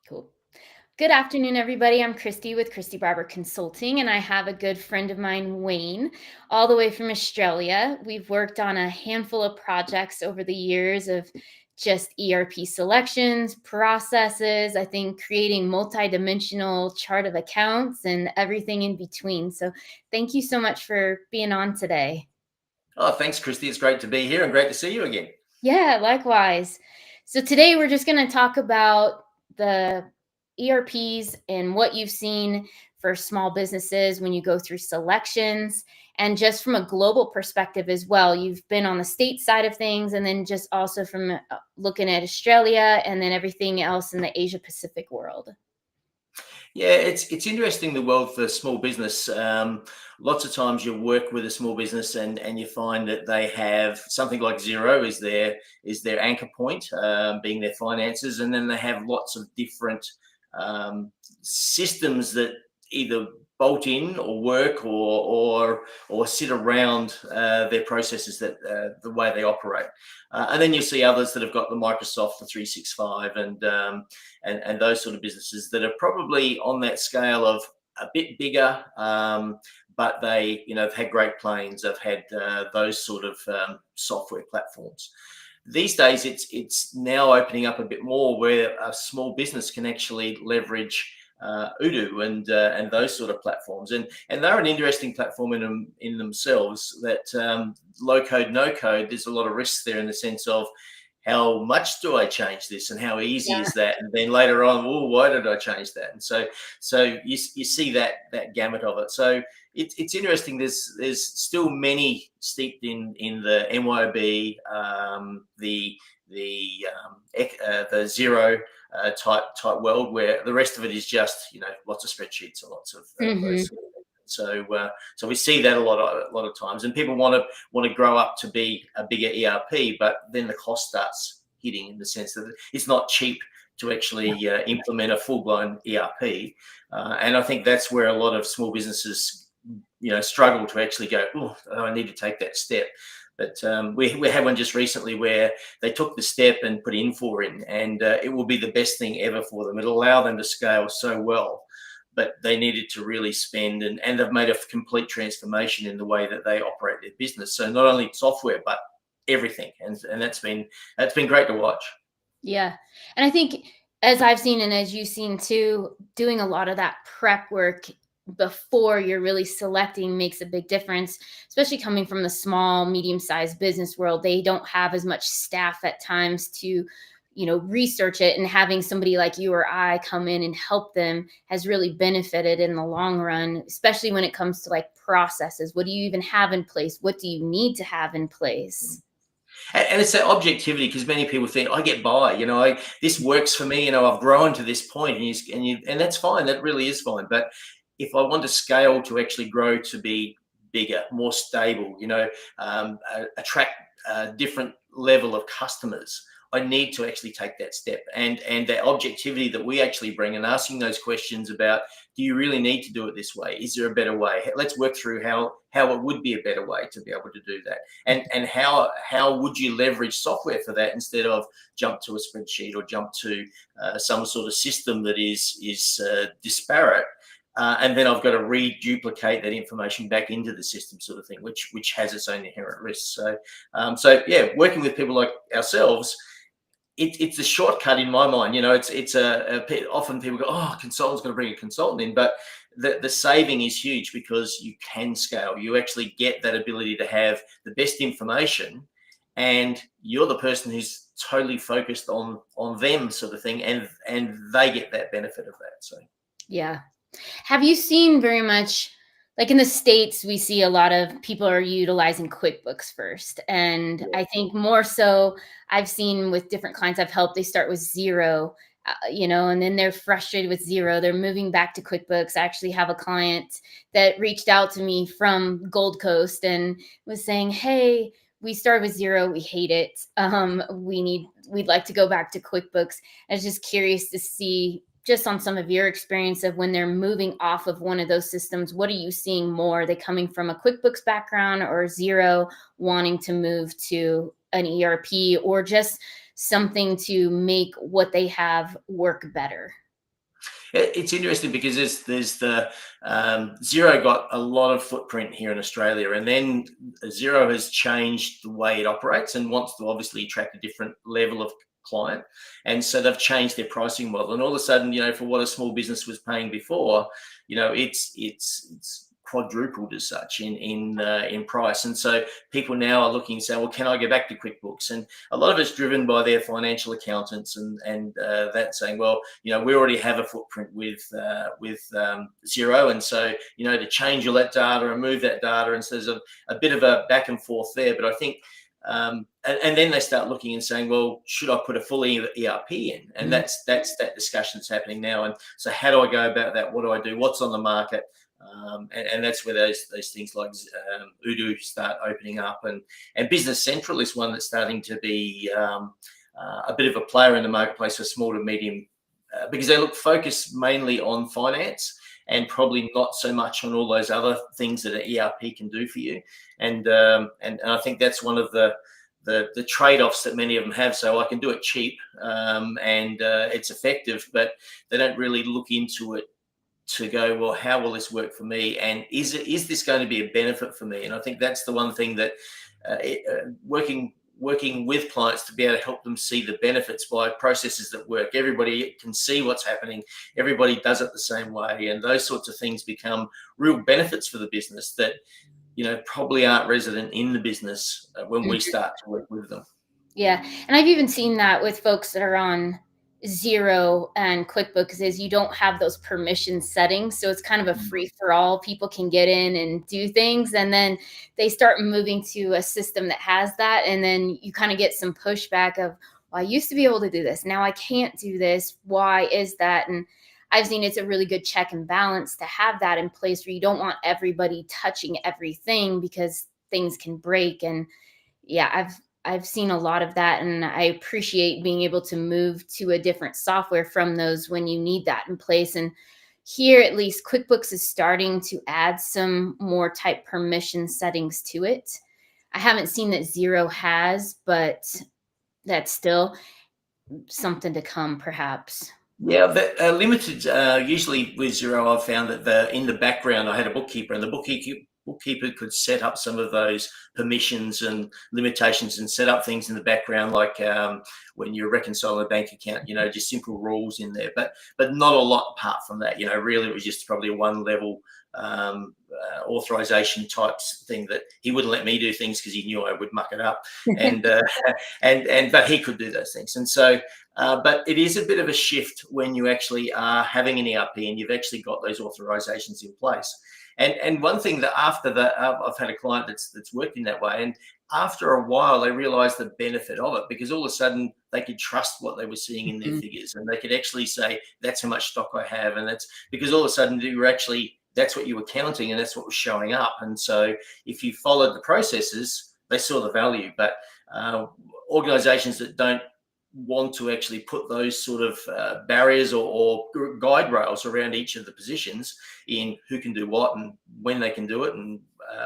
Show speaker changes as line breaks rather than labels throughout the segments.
Cool. Good afternoon, everybody. I'm Christy with Christy Barber Consulting, and I have a good friend of mine, Wayne, all the way from Australia. We've worked on a handful of projects over the years of just ERP selections, processes, I think creating multi-dimensional chart of accounts and everything in between. So thank you so much for being on today.
Oh, thanks, Christy. It's great to be here and great to see you again.
Yeah, likewise. So today we're just going to talk about the ERPs and what you've seen for small businesses when you go through selections and just from a global perspective as well. You've been on the state side of things and then just also from looking at Australia and then everything else in the Asia Pacific world.
Yeah, it's interesting, the world for small business. Lots of times you work with a small business and you find that they have something like zero is their anchor point, being their finances, and then they have lots of different systems that either bolt in or work or sit around their processes, that the way they operate. And then you see others that have got the Microsoft, the 365, and those sort of businesses that are probably on that scale of a bit bigger, but they've had Great Plains, they've had those sort of software platforms. These days, it's now opening up a bit more where a small business can actually leverage Odoo and those sort of platforms, and they're an interesting platform in themselves. That low code, no code. There's a lot of risks there in the sense of how much do I change this and how easy
Yeah.
is that? And then later on, oh, why did I change that? And so you see that gamut of it. So it's interesting. There's still many steeped in the MYOB, the zero type world, where the rest of it is just lots of spreadsheets and lots of
Hmm.
those sort of things. So we see that a lot of times, and people want to grow up to be a bigger ERP, but then the cost starts hitting, in the sense that it's not cheap to actually implement a full-blown ERP, and I think that's where a lot of small businesses struggle to actually go, oh, I need to take that step. But we had one just recently where they took the step and put Infor in, and it will be the best thing ever for them. It'll allow them to scale so well, but they needed to really spend, and they've made a complete transformation in the way that they operate their business. So not only software, but everything, and that's been great to watch.
Yeah. And I think as I've seen and as you've seen too, doing a lot of that prep work before you're really selecting makes a big difference, especially coming from the small, medium-sized business world. They don't have as much staff at times to, research it, and having somebody like you or I come in and help them has really benefited in the long run, especially when it comes to like processes. What do you even have in place? What do you need to have in place?
And it's that objectivity, because many people think, I get by, this works for me, I've grown to this point, and that's fine. That really is fine. But if I want to scale to actually grow to be bigger, more stable, attract a different level of customers, I need to actually take that step, and that objectivity that we actually bring, and asking those questions about, do you really need to do it this way? Is there a better way? Let's work through how it would be a better way to be able to do that, and how would you leverage software for that, instead of jump to a spreadsheet or jump to some sort of system that is disparate, and then I've got to reduplicate that information back into the system, sort of thing, which has its own inherent risks. So yeah, working with people like ourselves, it's a shortcut in my mind. Often people go, oh, consultant's going to bring a consultant in, but the saving is huge, because you can scale. You actually get that ability to have the best information, and you're the person who's totally focused on them, sort of thing, and they get that benefit of that. So
Yeah. Have you seen very much like in the States, we see a lot of people are utilizing QuickBooks first. And
yeah.
I think more so I've seen with different clients I've helped, they start with zero, and then they're frustrated with zero. They're moving back to QuickBooks. I actually have a client that reached out to me from Gold Coast and was saying, hey, we started with zero. We hate it. We'd like to go back to QuickBooks. I was just curious to see just on some of your experience of when they're moving off of one of those systems, what are you seeing more? Are they coming from a QuickBooks background or zero wanting to move to an ERP or just something to make what they have work better?
It's interesting because there's the Xero got a lot of footprint here in Australia, and then Xero has changed the way it operates and wants to obviously attract a different level of client, and so they've changed their pricing model. And all of a sudden, for what a small business was paying before, it's quadrupled as such in price. And so people now are looking and saying, well, can I go back to QuickBooks? And a lot of it's driven by their financial accountants and that saying, well, we already have a footprint with Xero, and so to change all that data and move that data, and so there's a bit of a back and forth there. But I think and then they start looking and saying, well, should I put a full ERP in? And that's that discussion that's happening now. And so how do I go about that? What do I do? What's on the market? And that's where those things like Odoo start opening up, and Business Central is one that's starting to be a bit of a player in the marketplace for small to medium, because they focus mainly on finance and probably not so much on all those other things that an ERP can do for you. And I think that's one of the trade-offs that many of them have. So I can do it cheap, and it's effective, but they don't really look into it to go, well, how will this work for me? And is this going to be a benefit for me? And I think that's the one thing that working with clients to be able to help them see the benefits by processes that work. Everybody can see what's happening. Everybody does it the same way. And those sorts of things become real benefits for the business that, probably aren't resident in the business when we start to work with them.
Yeah. And I've even seen that with folks that are on Xero and QuickBooks, is you don't have those permission settings. So it's kind of a free for all. People can get in and do things. And then they start moving to a system that has that. And then you kind of get some pushback of, well, I used to be able to do this. Now I can't do this. Why is that? And I've seen it's a really good check and balance to have that in place, where you don't want everybody touching everything because things can break. And yeah, I've seen a lot of that, and I appreciate being able to move to a different software from those when you need that in place. And here, at least, QuickBooks is starting to add some more type permission settings to it. I haven't seen that Xero has, but that's still something to come, perhaps.
Yeah, limited. Usually with Xero, I've found that in the background, I had a bookkeeper, and the bookkeeper could set up some of those permissions and limitations and set up things in the background, like when you're reconciling a bank account, just simple rules in there, but not a lot apart from that. Really, it was just probably a one level authorization type thing that he wouldn't let me do things because he knew I would muck it up, and but he could do those things. And so but it is a bit of a shift when you actually are having an ERP and you've actually got those authorizations in place. And one thing that after that, I've had a client that's worked in that way, and after a while they realized the benefit of it, because all of a sudden they could trust what they were seeing in their figures, and they could actually say, that's how much stock I have. And that's because all of a sudden that's what you were counting, and that's what was showing up. And so if you followed the processes, they saw the value. But organizations that don't want to actually put those sort of barriers or guide rails around each of the positions in who can do what and when they can do it, and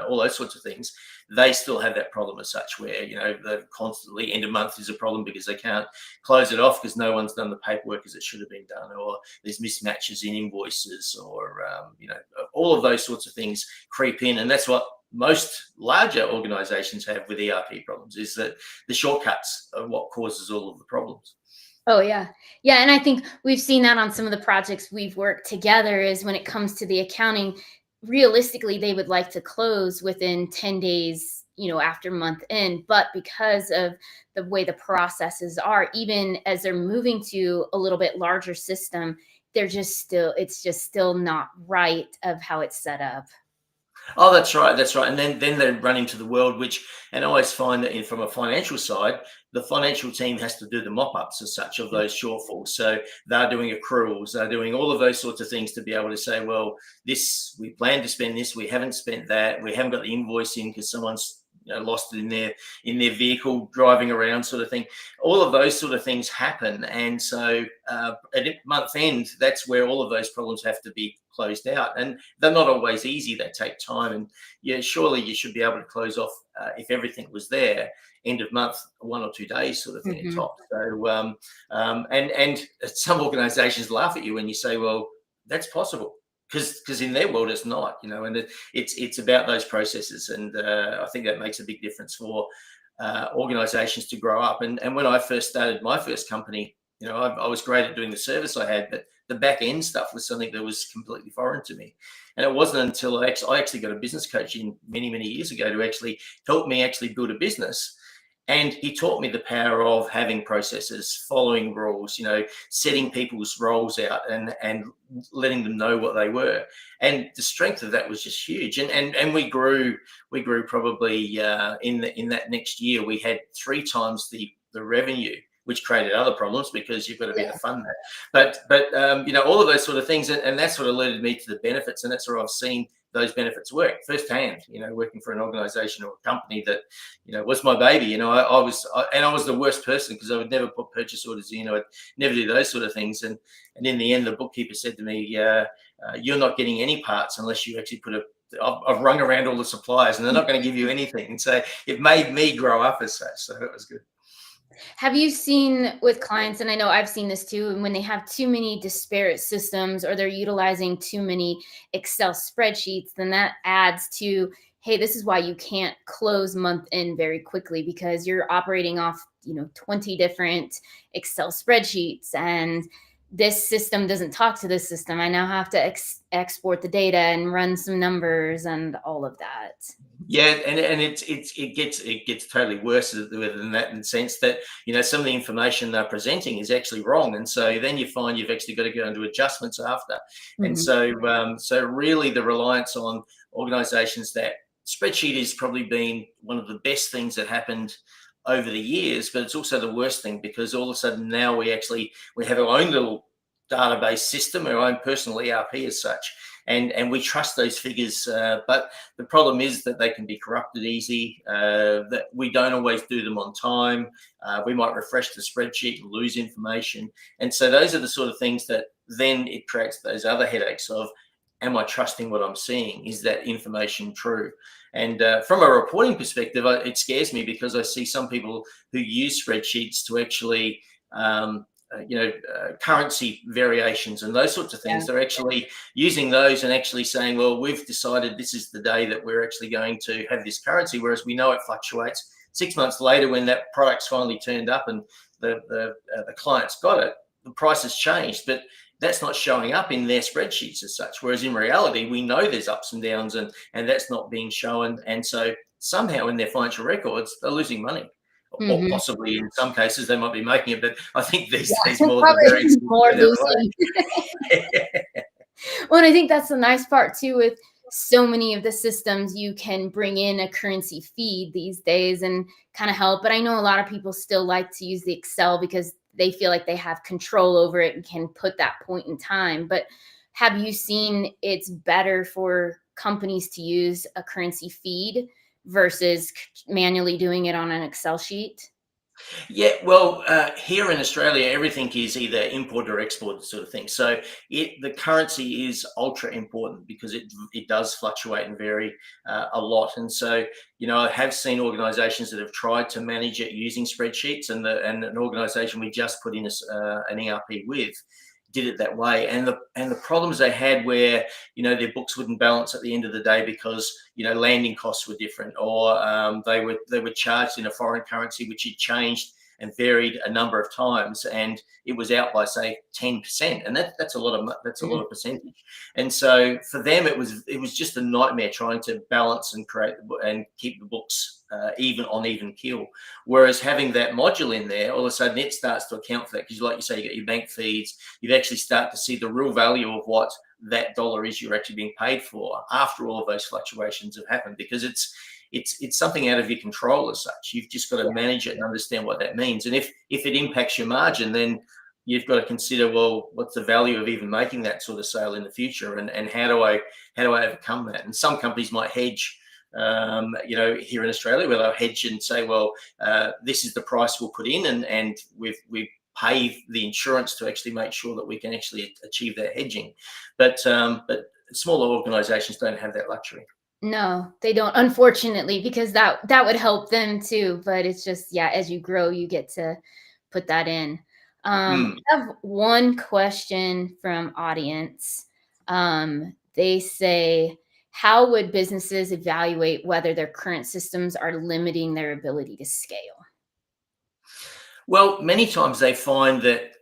all those sorts of things, they still have that problem as such, where they're constantly, end of month is a problem because they can't close it off because no one's done the paperwork as it should have been done, or there's mismatches in invoices, or all of those sorts of things creep in. And that's what most larger organizations have with ERP problems, is that the shortcuts are what causes all of the problems.
Oh, yeah. Yeah. And I think we've seen that on some of the projects we've worked together, is when it comes to the accounting, realistically, they would like to close within 10 days, after month end. But because of the way the processes are, even as they're moving to a little bit larger system, it's just still not right of how it's set up.
Oh, that's right. And then they run into the world, and I always find that from a financial side, the financial team has to do the mop-ups as such of those shortfalls. So they're doing accruals, they're doing all of those sorts of things to be able to say, well, we plan to spend this, we haven't spent that, we haven't got the invoice in because someone's lost in their vehicle driving around, sort of thing. All of those sort of things happen, and so at month end, that's where all of those problems have to be closed out, and they're not always easy. They take time, and surely you should be able to close off if everything was there end of month, 1 or 2 days, sort of thing at top. So and some organizations laugh at you when you say, well, that's possible, because in their world it's not, and it's about those processes, and I think that makes a big difference for organizations to grow up. And when I first started my first company, I was great at doing the service I had, but the back end stuff was something that was completely foreign to me. And it wasn't until I actually got a business coach in many years ago to actually help me actually build a business. And he taught me the power of having processes, following rules, setting people's roles out and letting them know what they were. And the strength of that was just huge. And we grew probably in that next year, we had 3 times the revenue, which created other problems because you've got to be able to fund that. But all of those sort of things, and that sort of led me to the benefits, and that's where I've seen those benefits work firsthand, working for an organization or a company that, was my baby. I was the worst person because I would never put purchase orders in. I'd never do those sort of things. And in the end, the bookkeeper said to me, you're not getting any parts unless you actually I've rung around all the suppliers and they're not going to give you anything. And so it made me grow up as such. So it was good.
Have you seen with clients, and I know I've seen this too, when they have too many disparate systems or they're utilizing too many Excel spreadsheets, then that adds to, hey, this is why you can't close month end very quickly because you're operating off, 20 different Excel spreadsheets, and this system doesn't talk to this system. I now have to export the data and run some numbers and all of that.
Yeah, and it gets totally worse than that, in the sense that some of the information they're presenting is actually wrong, and so then you find you've actually got to go into adjustments after. And so really the reliance on organisations, that spreadsheet has probably been one of the best things that happened over the years, but it's also the worst thing, because all of a sudden now we have our own little database system, our own personal ERP as such. And we trust those figures, but the problem is that they can be corrupted easy, that we don't always do them on time. We might refresh the spreadsheet and lose information. And so those are the sort of things that then it creates those other headaches of, am I trusting what I'm seeing? Is that information true? And from a reporting perspective, it scares me, because I see some people who use spreadsheets to actually currency variations and those sorts of things. They're actually using those and actually saying, well, we've decided this is the day that we're actually going to have this currency, whereas we know it fluctuates. 6 months later, when that product's finally turned up and the client's got it, the price has changed, but that's not showing up in their spreadsheets as such. Whereas in reality, we know there's ups and downs, and that's not being shown. And so somehow in their financial records, they're losing money. Or possibly in some cases they might be making it, but I think these days more the variance
more losing. Well, and I think that's the nice part too, with so many of the systems, you can bring in a currency feed these days and kind of help. But I know a lot of people still like to use the Excel because they feel like they have control over it and can put that point in time. But have you seen it's better for companies to use a currency feed versus manually doing it on an Excel sheet?
Yeah, well, here in Australia, everything is either import or export sort of thing. So the currency is ultra important because it does fluctuate and vary a lot. And so, I have seen organisations that have tried to manage it using spreadsheets, and an organisation we just put in an ERP with did it that way, and the problems they had where their books wouldn't balance at the end of the day because landing costs were different, or they were charged in a foreign currency which had changed and varied a number of times, and it was out by say 10%, and that's a lot of percentage. And so for them it was just a nightmare trying to balance and create and keep the books even keel. Whereas having that module in there, all of a sudden it starts to account for that, because like you say, you get your bank feeds, you actually start to see the real value of what that dollar is you're actually being paid for after all of those fluctuations have happened, because it's something out of your control as such. You've just got to manage it and understand what that means. And if it impacts your margin, then you've got to consider, well, what's the value of even making that sort of sale in the future, and how do I overcome that? And some companies might hedge here in Australia, where they'll hedge and say, well, this is the price we'll put in, and we've pay the insurance to actually make sure that we can actually achieve that hedging. But smaller organizations don't have that luxury.
No, they don't, unfortunately, because that would help them too. But it's just, yeah, as you grow, you get to put that in.
Mm.
I have one question from audience. They say, how would businesses evaluate whether their current systems are limiting their ability to scale?
Well, many times they find that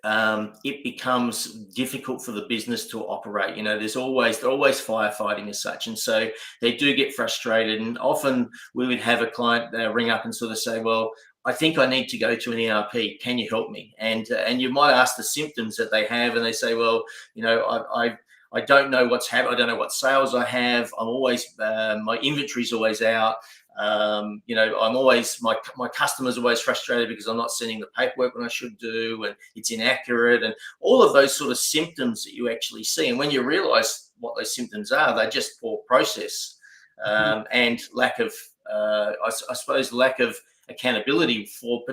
it becomes difficult for the business to operate. They're always firefighting as such, and so they do get frustrated. And often we would have a client ring up and sort of say, "Well, I think I need to go to an ERP. Can you help me?" And you might ask the symptoms that they have, and they say, "Well, I don't know what's happening. I don't know what sales I have. I'm always my inventory's always out. I'm always my customers are always frustrated because I'm not sending the paperwork when I should do, and it's inaccurate, and all of those sort of symptoms that you actually see. And when you realize what those symptoms are, they're just poor process and lack of, I suppose, lack of accountability for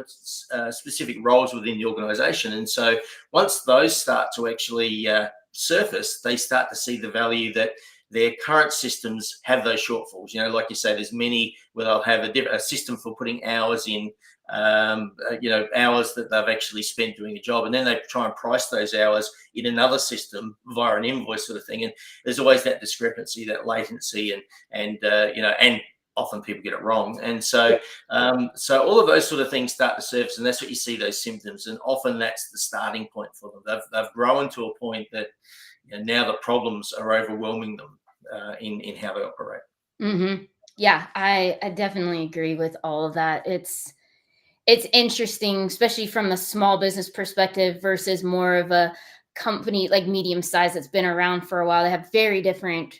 specific roles within the organization. And so once those start to actually surface, they start to see the value that their current systems have those shortfalls. Like you say, there's many where they'll have a system for putting hours in, hours that they've actually spent doing a job, and then they try and price those hours in another system via an invoice sort of thing. And there's always that discrepancy, that latency, and often people get it wrong. And so, all of those sort of things start to surface, and that's what you see, those symptoms. And often that's the starting point for them. They've grown to a point that now the problems are overwhelming them in how they operate.
Mm-hmm. Yeah, I definitely agree with all of that. It's interesting, especially from a small business perspective versus more of a company like medium size that's been around for a while. They have very different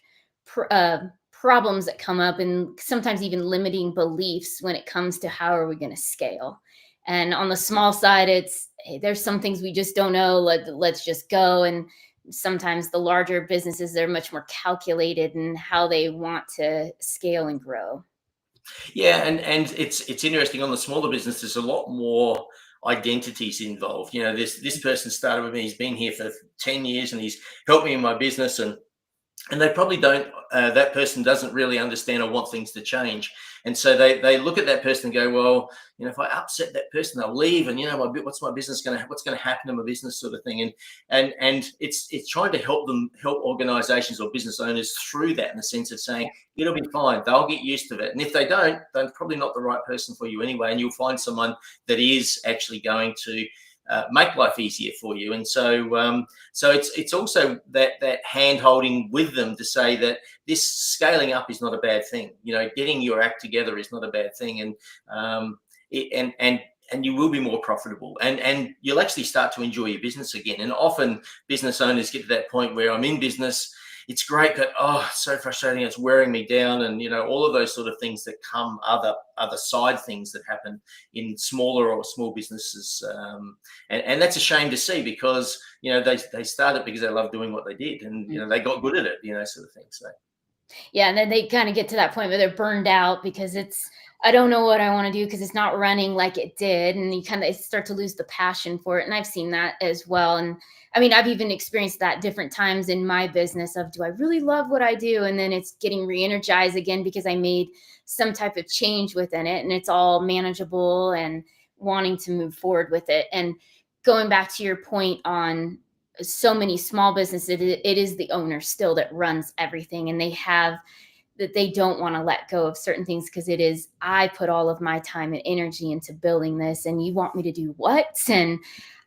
problems that come up, and sometimes even limiting beliefs when it comes to how are we going to scale. And on the small side, it's, hey, there's some things we just don't know. Let's just go. And sometimes the larger businesses, they're much more calculated in how they want to scale and grow.
Yeah, and it's interesting, on the smaller business. There's a lot more identities involved. This person started with me. He's been here for 10 years, and he's helped me in my business, and they probably don't, that person doesn't really understand or want things to change. And so they look at that person and go, well, if I upset that person, they'll leave, and what's my business what's going to happen to my business, sort of thing. And it's trying to help organizations or business owners through that, in the sense of saying it'll be fine, they'll get used to it, and if they don't, they're probably not the right person for you anyway, and you'll find someone that is actually going to make life easier for you. And so it's also that hand holding with them to say that this scaling up is not a bad thing. Getting your act together is not a bad thing, and you will be more profitable, and you'll actually start to enjoy your business again. And often business owners get to that point where, I'm in business, it's great, but it's so frustrating, it's wearing me down, and all of those sort of things that come, other side things that happen in smaller or small businesses, and that's a shame to see, because they started because they love doing what they did, and they got good at it, sort of thing. So
Yeah, and then they kind of get to that point where they're burned out because I don't know what I want to do because it's not running like it did, and you kind of start to lose the passion for it. And I've seen that as well. And I mean, I've even experienced that different times in my business of, do I really love what I do? And then it's getting re-energized again because I made some type of change within it, and it's all manageable and wanting to move forward with it. And going back to your point on so many small businesses, it is the owner still that runs everything, and they don't want to let go of certain things because it is, I put all of my time and energy into building this, and you want me to do what? And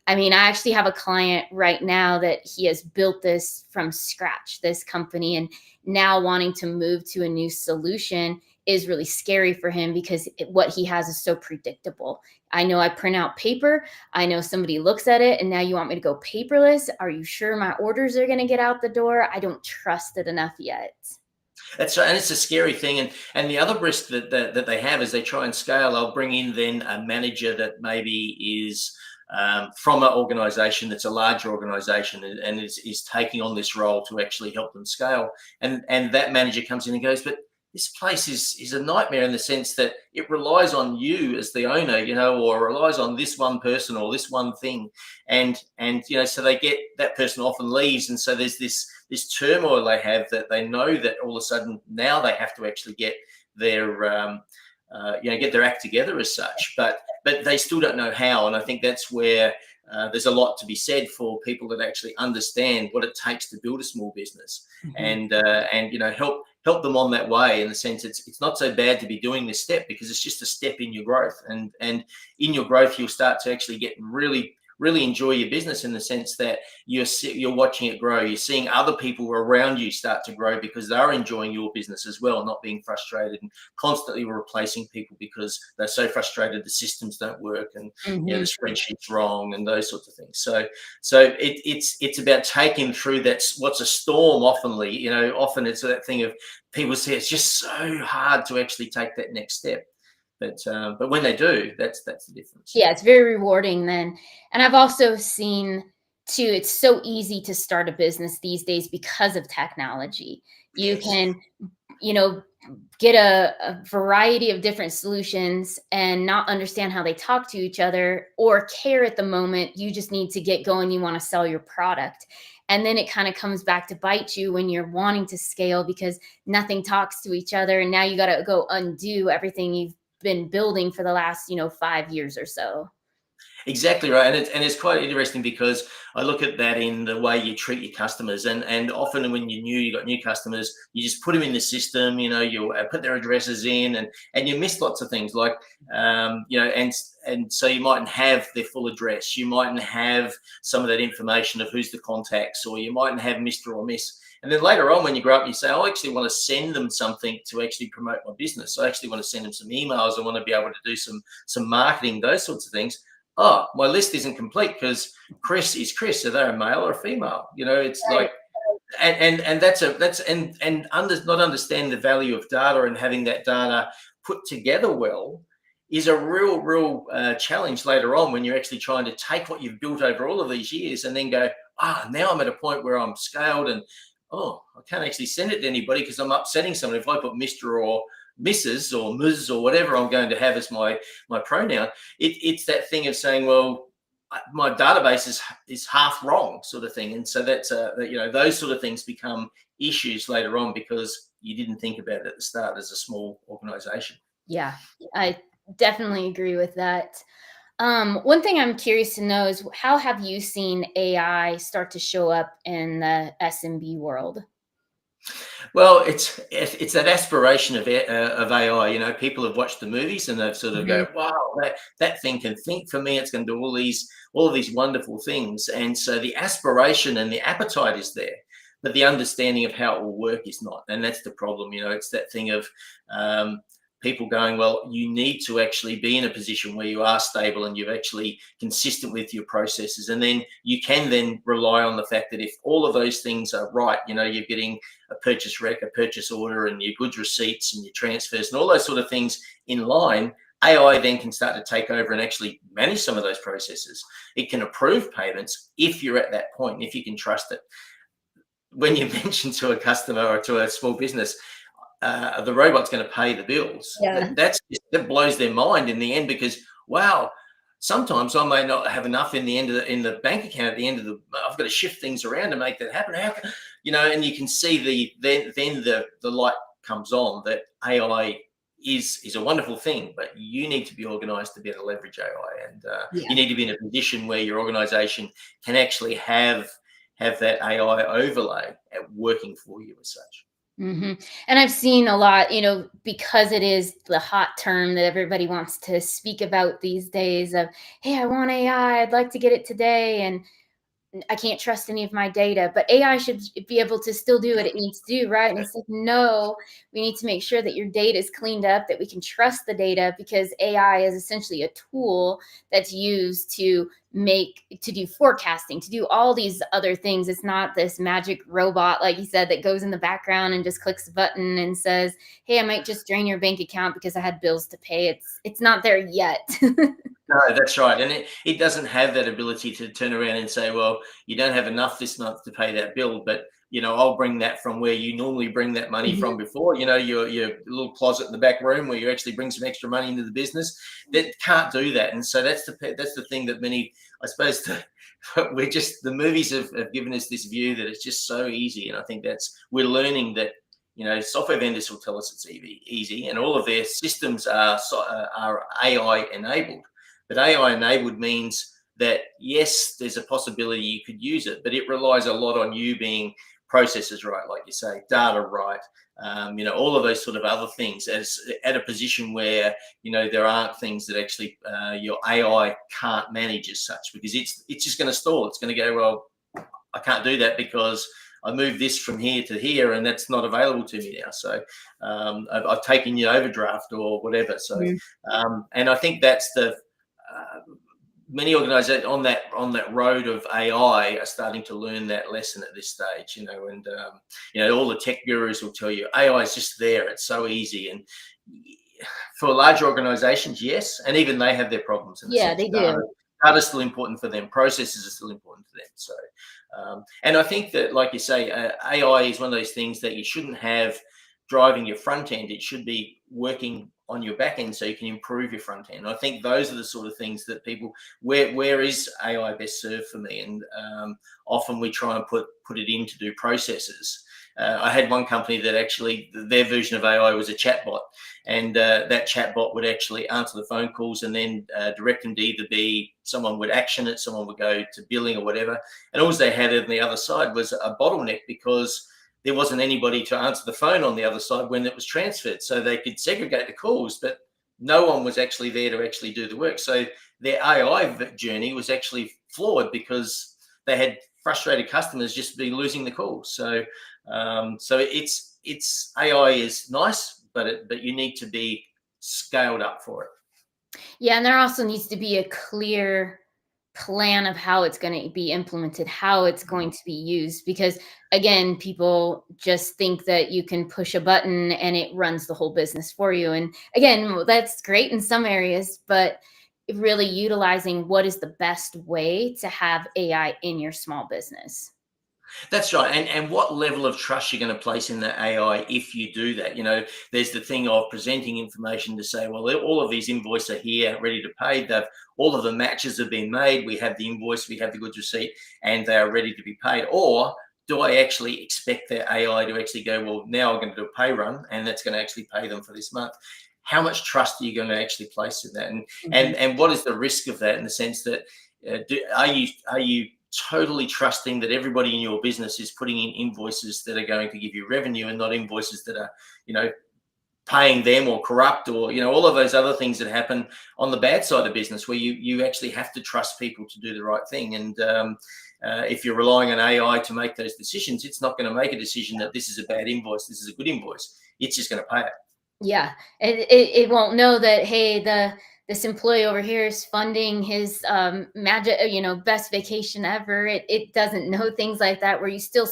I mean, I actually have a client right now that he has built this from scratch, this company, and now wanting to move to a new solution is really scary for him because what he has is so predictable. I know I print out paper. I know somebody looks at it, and now you want me to go paperless. Are you sure my orders are going to get out the door? I don't trust it enough yet.
that's right, and it's a scary thing. And the other risk that they have is they try and scale. They'll bring in then a manager that maybe is from an organization that's a larger organization, and is taking on this role to actually help them scale. And that manager comes in and goes, but this place is a nightmare in the sense that it relies on you as the owner, or relies on this one person or this one thing, and so they get that person often leaves, and so there's this turmoil they have, that they know that all of a sudden now they have to actually get their get their act together as such, but they still don't know how, and I think that's where there's a lot to be said for people that actually understand what it takes to build a small business,
Mhm.
and help them on that way, in the sense it's not so bad to be doing this step, because it's just a step in your growth, and in your growth you'll start to actually get really enjoy your business, in the sense that you're watching it grow. You're seeing other people around you start to grow because they're enjoying your business as well, not being frustrated and constantly replacing people because they're so frustrated the systems don't work, and the
Mhm.
spreadsheet's wrong, and those sorts of things. So it's about taking through that, what's a storm. Often it's that thing of, people say it's just so hard to actually take that next step, but when they do, that's the difference.
Yeah, it's very rewarding then. And I've also seen too, it's so easy to start a business these days because of technology. You
Yes.
can, you know, get a variety of different solutions and not understand how they talk to each other or care at the moment. You just need to get going. You want to sell your product. And then it kind of comes back to bite you when you're wanting to scale because nothing talks to each other. And now you got to go undo everything you've been building for the last, 5 years or so.
Exactly right, and it's quite interesting, because I look at that in the way you treat your customers, and often when you got new customers, you just put them in the system. You put their addresses in, and you miss lots of things, like and so you mightn't have their full address, you mightn't have some of that information of who's the contacts, or you mightn't have Mr. or Miss. And then later on, when you grow up, you say, I actually want to send them something to actually promote my business. I actually want to send them some emails. I want to be able to do some marketing, those sorts of things. Oh, my list isn't complete because Chris is Chris. Are they a male or a female? It's
Right.
like, and not understand the value of data, and having that data put together well is a real challenge later on, when you're actually trying to take what you've built over all of these years and then go, now I'm at a point where I'm scaled, and I can't actually send it to anybody because I'm upsetting someone if I put Mr. or Mrs. or Ms. or whatever I'm going to have as my pronoun. It's that thing of saying, well, my database is half wrong, sort of thing, and so that's those sort of things become issues later on, because you didn't think about it at the start as a small organization.
Yeah, I definitely agree with that. One thing I'm curious to know is how have you seen AI start to show up in the SMB world?
Well, it's that aspiration of AI. People have watched the movies and they've sort of
Mhm.
go, "Wow, that thing can think for me. It's going to do all of these wonderful things." And so the aspiration and the appetite is there, but the understanding of how it will work is not. And that's the problem. It's that thing of um, people going, "Well, you need to actually be in a position where you are stable and you're actually consistent with your processes, and then you can then rely on the fact that if all of those things are right, you're getting a purchase rec, a purchase order, and your goods receipts and your transfers and all those sort of things in line, AI then can start to take over and actually manage some of those processes. It can approve payments if you're at that point, if you can trust it. When you mention to a customer or to a small business, the robot's going to pay the bills.
Yeah.
That blows their mind in the end, because wow, sometimes I may not have enough in the bank account at the end of the. I've got to shift things around to make that happen. How can, and you can see then the light comes on that AI is a wonderful thing, but you need to be organized to be able to leverage AI, and you
Yeah.
need to be in a position where your organization can actually have that AI overlay at working for you as such.
And I've seen a lot, because it is the hot term that everybody wants to speak about these days of, hey, I want AI, I'd like to get it today. And I can't trust any of my data, but AI should be able to still do what it needs to do, right? And it's like, no, we need to make sure that your data is cleaned up, that we can trust the data because AI is essentially a tool that's used to do forecasting, to do all these other things. It's not this magic robot, like you said, that goes in the background and just clicks a button and says, hey, I might just drain your bank account because I had bills to pay. It's not there yet.
No, that's right. And it doesn't have that ability to turn around and say, well, you don't have enough this month to pay that bill, but I'll bring that from where you normally bring that money
Mhm.
from before, your little closet in the back room where you actually bring some extra money into the business. That can't do that. And so that's the thing that many, I suppose, the movies have given us this view that it's just so easy. And I think we're learning that, software vendors will tell us it's easy, and all of their systems are AI enabled. But AI enabled means that, yes, there's a possibility you could use it, but it relies a lot on you being processes right, like you say, data right, all of those sort of other things, as at a position where there aren't things that actually your AI can't manage as such, because it's just going to stall. It's going to go, well, I can't do that because I moved this from here to here, and that's not available to me now. So I've taken your overdraft or whatever. So
Mhm.
and I think that's many organizations on that road of AI are starting to learn that lesson at this stage. And all the tech gurus will tell you AI is just there. It's so easy. And for large organizations, yes, and even they have their problems in the
Yeah,
sense
they do.
data is still important for them. Processes are still important for them. So, and I think that, like you say, AI is one of those things that you shouldn't have driving your front end. It should be working on your back end so you can improve your front end. I think those are the sort of things that people, where is AI best served for me? And often we try and put it in to do processes. I had one company that actually their version of AI was a chatbot, and that chatbot would actually answer the phone calls and then direct them to either be someone would action it, someone would go to billing or whatever, and all they had on the other side was a bottleneck because there wasn't anybody to answer the phone on the other side when it was transferred. So they could segregate the calls, but no one was actually there to actually do the work. So their AI journey was actually flawed because they had frustrated customers just be losing the calls. So it's AI is nice, but you need to be scaled up for it.
Yeah, and there also needs to be a clear plan of how it's going to be implemented, how it's going to be used. Because again, people just think that you can push a button and it runs the whole business for you. And again, that's great in some areas, but really utilizing what is the best way to have AI in your small business.
That's right. And what level of trust you're going to place in the AI if you do that? There's the thing of presenting information to say, well, all of these invoices are here, ready to pay. All of the matches have been made. We have the invoice, we have the goods receipt, and they are ready to be paid. Or do I actually expect the AI to actually go, well, now I'm going to do a pay run, and that's going to actually pay them for this month? How much trust are you going to actually place in that? And
Mhm.
and what is the risk of that, in the sense that are you totally trusting that everybody in your business is putting in invoices that are going to give you revenue, and not invoices that are, paying them or corrupt, or all of those other things that happen on the bad side of business, where you actually have to trust people to do the right thing. And if you're relying on AI to make those decisions, it's not going to make a decision that this is a bad invoice, this is a good invoice. It's just going to pay it.
Yeah, it won't know that, hey, this employee over here is funding his magic, best vacation ever. It doesn't know things like that, where you still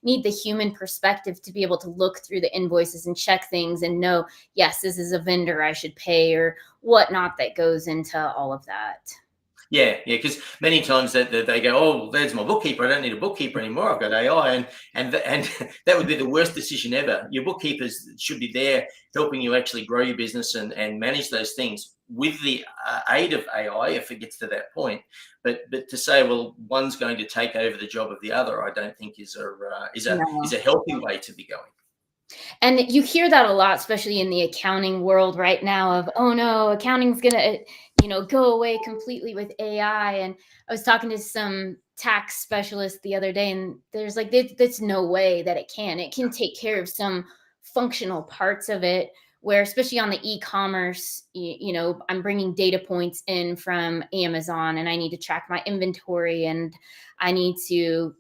need the human perspective to be able to look through the invoices and check things and know, yes, this is a vendor I should pay or whatnot that goes into all of that.
Yeah. Because many times that they go, oh, well, there's my bookkeeper. I don't need a bookkeeper anymore. I've got AI, and that would be the worst decision ever. Your bookkeepers should be there helping you actually grow your business and manage those things with the aid of AI if it gets to that point. But to say, well, one's going to take over the job of the other, I don't think is a healthy way to be going.
And you hear that a lot, especially in the accounting world right now of, oh no, accounting's going to, go away completely with AI. And I was talking to some tax specialist the other day, and there's like, there's no way that it can. It can take care of some functional parts of it, where especially on the e-commerce, I'm bringing data points in from Amazon and I need to track my inventory and I need to,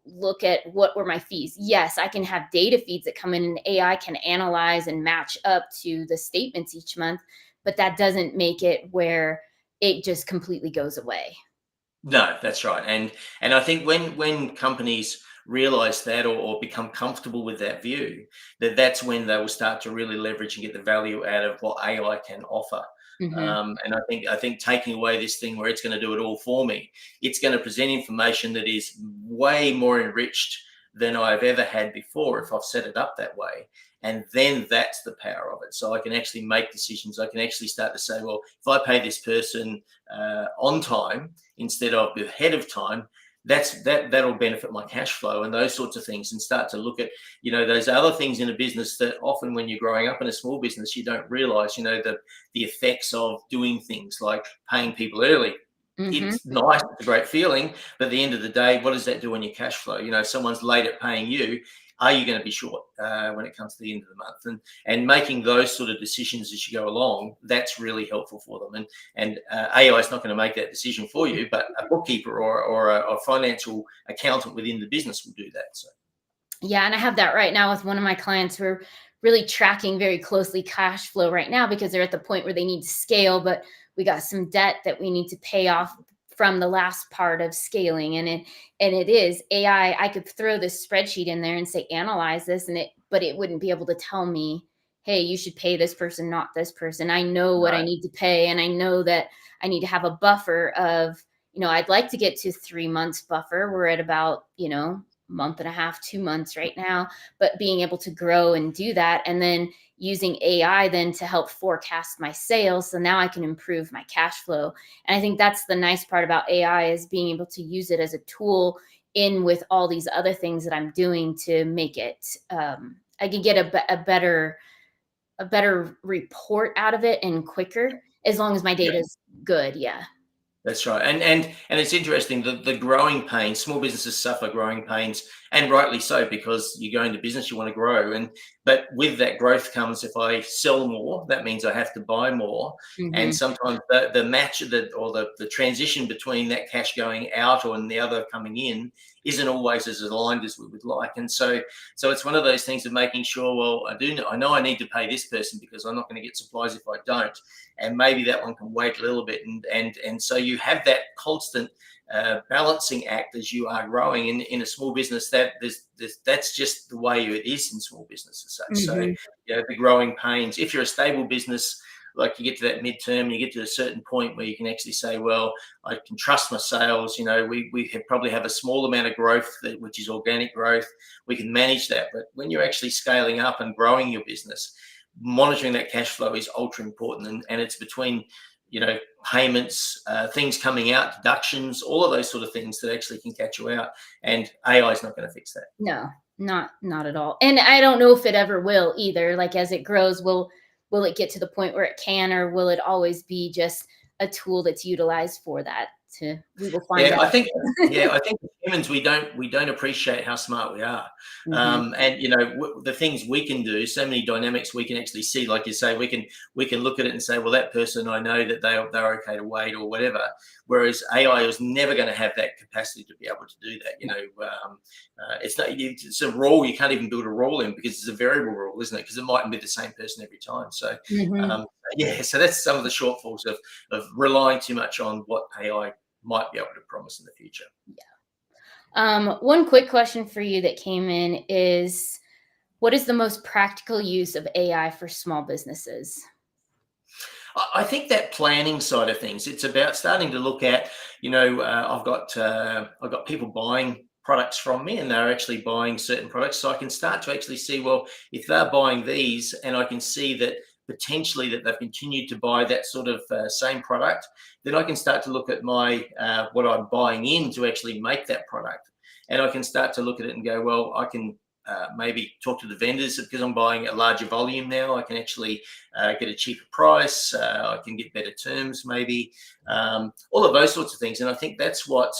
look at what were my fees. Yes, I can have data feeds that come in and AI can analyze and match up to the statements each month, but that doesn't make it where it just completely goes away.
No, that's right. And I think when companies realize that, or become comfortable with that view, that's when they will start to really leverage and get the value out of what AI can offer.
Hmm.
And I think taking away this thing where it's going to do it all for me, it's going to present information that is way more enriched than I've ever had before if I've set it up that way. And then that's the power of it. So I can actually make decisions. I can actually start to say, well, if I pay this person on time instead of ahead of time, that'll benefit my cash flow and those sorts of things, and start to look at, those other things in a business that often when you're growing up in a small business, you don't realize, the effects of doing things like paying people early.
Mm-hmm.
It's nice, it's a great feeling, but at the end of the day, what does that do on your cash flow? If someone's late at paying you, are you going to be short when it comes to the end of the month? And making those sort of decisions as you go along, that's really helpful for them. And AI is not going to make that decision for you, but a bookkeeper or a financial accountant within the business will do that. So.
Yeah, and I have that right now with one of my clients. We're really tracking very closely cash flow right now because they're at the point where they need to scale, but we got some debt that we need to pay off from the last part of scaling. And it is AI. I could throw this spreadsheet in there and say, analyze this, but it wouldn't be able to tell me, hey, you should pay this person, not this person. I know what I need to pay. And I know that I need to have a buffer of, I'd like to get to 3 months buffer. We're at about, month and a half, 2 months right now, but being able to grow and do that, and then using AI then to help forecast my sales. So now I can improve my cash flow. And I think that's the nice part about AI, is being able to use it as a tool in with all these other things that I'm doing to make it, I can get a better report out of it and quicker, as long as my data is good. Yeah.
That's right. And it's interesting, the growing pains, small businesses suffer growing pains, and rightly so, because you go into business, you want to grow. But with that growth comes, if I sell more, that means I have to buy more.
Mm-hmm.
And sometimes the match or the transition between that cash going out and the other coming in isn't always as aligned as we would like. And so it's one of those things of making sure, well, I know I need to pay this person because I'm not going to get supplies if I don't. And maybe that one can wait a little bit. And so you have that constant balancing act as you are growing in a small business. That's just the way it is in small business as such.
Mm-hmm.
So the growing pains. If you're a stable business, like you get to that midterm, you get to a certain point where you can actually say, well, I can trust my sales. We probably have a small amount of growth, which is organic growth. We can manage that. But when you're actually scaling up and growing your business, monitoring that cash flow is ultra important, and it's between payments, things coming out, deductions, all of those sort of things that actually can catch you out, and AI is not going to fix that.
No, not at all. And I don't know if it ever will either. Like, as it grows, will it get to the point where it can, or will it always be just a tool that's utilized for that? We will find out.
I think humans, we don't appreciate how smart we are.
Mm-hmm.
And the things we can do, so many dynamics we can actually see, like you say, we can look at it and say, well, that person, I know that they're okay to wait or whatever. Whereas AI is never going to have that capacity to be able to do that. It's a rule. You can't even build a rule in, because it's a variable rule, isn't it? Because it mightn't be the same person every time. So so that's some of the shortfalls of relying too much on what AI might be able to promise in the future.
Yeah. One quick question for you that came in is, what is the most practical use of AI for small businesses?
I think that planning side of things, it's about starting to look at, I've got people buying products from me, and they're actually buying certain products. So I can start to actually see, well, if they're buying these, and I can see that potentially that they've continued to buy that sort of same product, then I can start to look at my what I'm buying in to actually make that product. And I can start to look at it and go, well, I can maybe talk to the vendors, because I'm buying a larger volume now. I can actually get a cheaper price. I can get better terms, maybe, all of those sorts of things. And I think that's what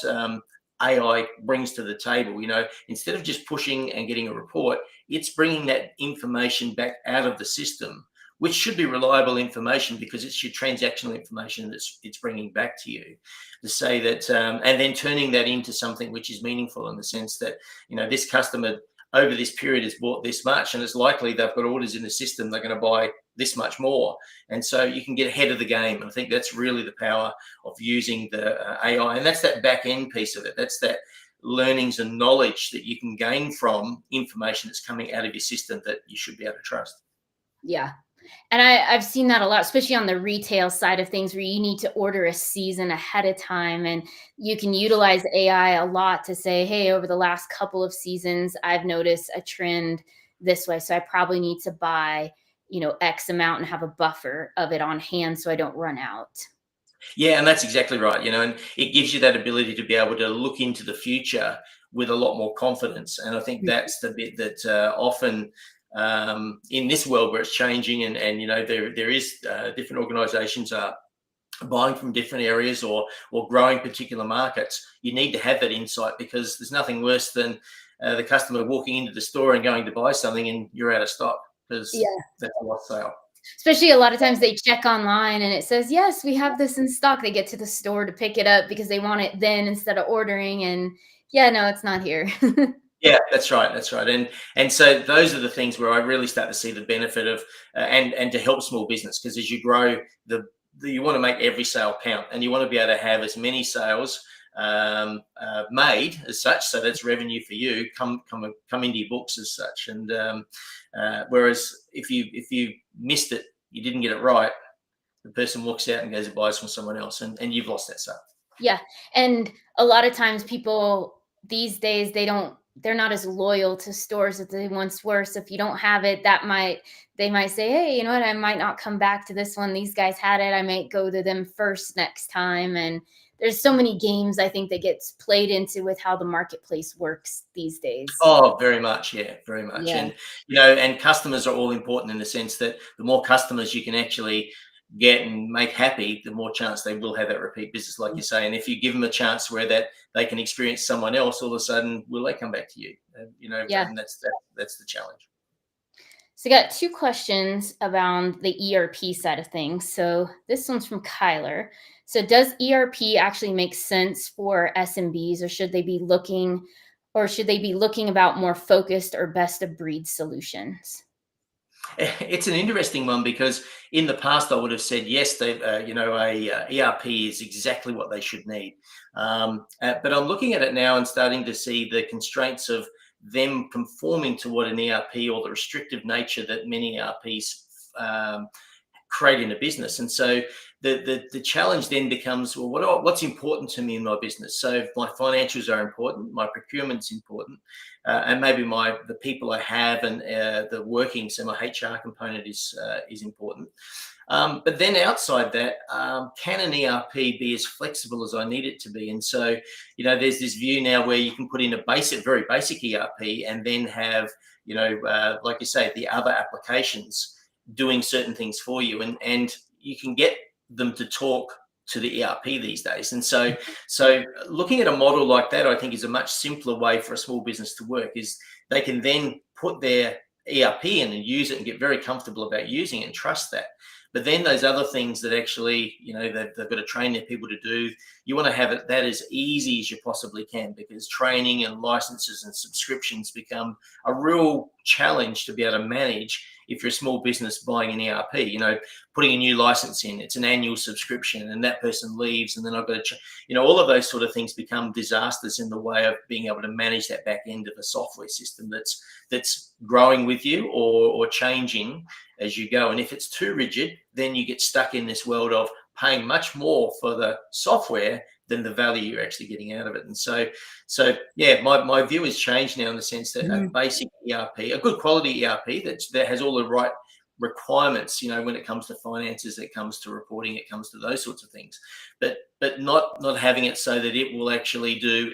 AI brings to the table. Instead of just pushing and getting a report, it's bringing that information back out of the system, which should be reliable information, because it's your transactional information it's bringing back to you, to say that, and then turning that into something which is meaningful, in the sense that, this customer over this period has bought this much, and it's likely they've got orders in the system, they're going to buy this much more. And so you can get ahead of the game. And I think that's really the power of using the AI. And that's that back end piece of it. That's that learnings and knowledge that you can gain from information that's coming out of your system that you should be able to trust.
Yeah. And I've seen that a lot, especially on the retail side of things, where you need to order a season ahead of time, and you can utilize AI a lot to say, hey, over the last couple of seasons, I've noticed a trend this way. So I probably need to buy, X amount and have a buffer of it on hand so I don't run out.
Yeah, and that's exactly right. And it gives you that ability to be able to look into the future with a lot more confidence. And I think
Mhm.
that's the bit that often in this world where it's changing, and there is different organisations are buying from different areas or growing particular markets. You need to have that insight, because there's nothing worse than the customer walking into the store and going to buy something and you're out of stock, because
Yeah.
that's a lost sale.
Especially a lot of times they check online and it says, yes, we have this in stock. They get to the store to pick it up because they want it then instead of ordering. And yeah, no, it's not here.
Yeah, that's right. That's right. And so those are the things where I really start to see the benefit of and to help small business, because as you grow, you want to make every sale count, and you want to be able to have as many sales made as such, so that's revenue for you come into your books as such. And whereas if you missed it, you didn't get it right, the person walks out and goes and buys from someone else, and you've lost that sale.
Yeah. And a lot of times people these days, they're not as loyal to stores as they once were. So if you don't have it, they might say, hey, you know what, I might not come back to this one. These guys had it. I might go to them first next time. And there's so many games I think that gets played into with how the marketplace works these days.
Oh, very much. Yeah, very much.
Yeah.
And customers are all important in the sense that the more customers you can actually get and make happy, the more chance they will have that repeat business, like you say. And if you give them a chance where that they can experience someone else, all of a sudden, will they come back to you?
Yeah.
And that's the challenge.
So, I got two questions around the ERP side of things. So, this one's from Kyler. So, does ERP actually make sense for SMBs, or should they be looking about more focused or best of breed solutions?
It's an interesting one, because in the past I would have said yes, a ERP is exactly what they should need. But I'm looking at it now and starting to see the constraints of them conforming to what an ERP, or the restrictive nature that many ERPs create in a business. And so the challenge then becomes, well, what's important to me in my business? So my financials are important, my procurement's important, and maybe the people I have, and the working, so my HR component is important. But then outside that, can an ERP be as flexible as I need it to be? And so, there's this view now where you can put in very basic ERP, and then have, like you say, the other applications doing certain things for you, and you can get them to talk to the ERP these days. And so looking at a model like that, I think, is a much simpler way for a small business to work. Is they can then put their ERP in and use it and get very comfortable about using it and trust that. But then those other things that actually, they've got to train their people to do, you want to have that as easy as you possibly can, because training and licenses and subscriptions become a real challenge to be able to manage if you're a small business buying an ERP. Putting a new license in, it's an annual subscription, and that person leaves, and then I've got to, all of those sort of things become disasters in the way of being able to manage that back end of a software system that's growing with you, or changing as you go. And if it's too rigid, then you get stuck in this world of paying much more for the software than the value you're actually getting out of it. And so yeah, my view has changed now, in the sense that a
Mhm.
basic ERP, a good quality ERP that has all the right requirements, when it comes to finances, it comes to reporting, it comes to those sorts of things, but not having it so that it will actually do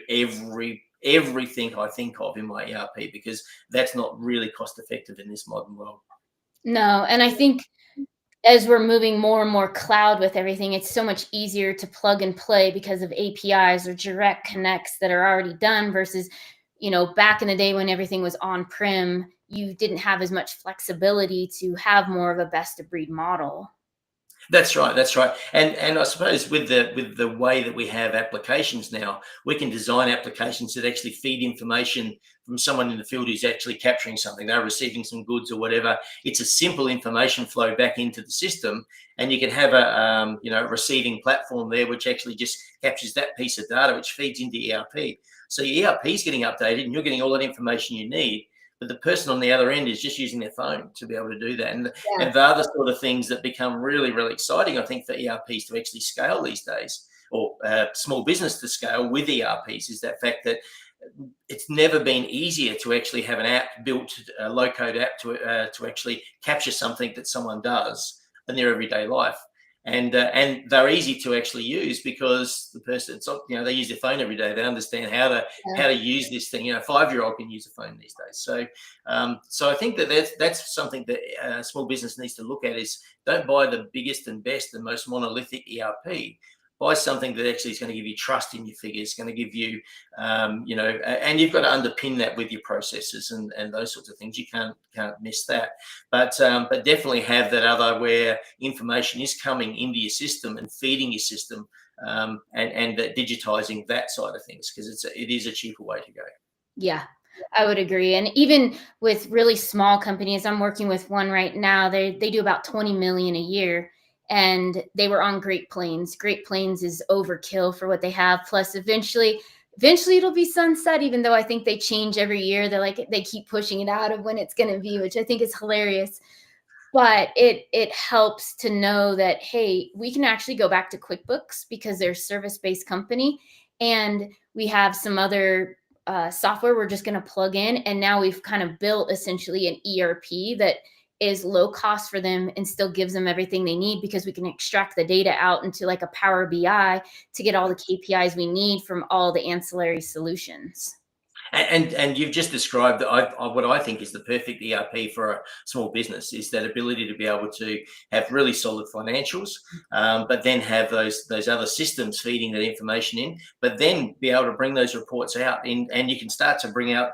everything I think of in my ERP, because that's not really cost effective in this modern world.
No, and I think as we're moving more and more cloud with everything, it's so much easier to plug and play because of APIs or direct connects that are already done versus, back in the day when everything was on-prem, you didn't have as much flexibility to have more of a best of breed model.
That's right. That's right. And I suppose with the way that we have applications now, we can design applications that actually feed information from someone in the field who's actually capturing something. They're receiving some goods or whatever. It's a simple information flow back into the system, and you can have a receiving platform there which actually just captures that piece of data, which feeds into ERP. So your ERP is getting updated, and you're getting all that information you need. but the person on the other end is just using their phone to be able to do that.
Yeah.
And they're the sort of things that become really, really exciting, I think, for ERPs to actually scale these days, or small business to scale with ERPs, is that fact that it's never been easier to actually have an app built, a low-code app to actually capture something that someone does in their everyday life. And they're easy to actually use because the person, they use their phone every day. They understand how to use this thing. A 5-year-old can use a phone these days. So I think that's something that small business needs to look at, is don't buy the biggest and best and most monolithic ERP. Buy something that actually is going to give you trust in your figures, going to give you, and you've got to underpin that with your processes and those sorts of things. You can't miss that. But definitely have that other, where information is coming into your system and feeding your system, and digitizing that side of things, because it is a cheaper way to go.
Yeah, I would agree. And even with really small companies, I'm working with one right now. They do about 20 million a year, and they were on Great Plains. Great Plains is overkill for what they have. Plus, eventually it'll be sunset. Even though I think they change every year, they keep pushing it out of when it's going to be, which I think is hilarious. But it helps to know that, hey, we can actually go back to QuickBooks because they're a service-based company, and we have some other software we're just going to plug in, and now we've kind of built essentially an ERP that is low cost for them and still gives them everything they need, because we can extract the data out into like a Power BI to get all the KPIs we need from all the ancillary solutions.
And you've just described what I think is the perfect ERP for a small business, is that ability to be able to have really solid financials, but then have those other systems feeding that information in, but then be able to bring those reports out and you can start to bring out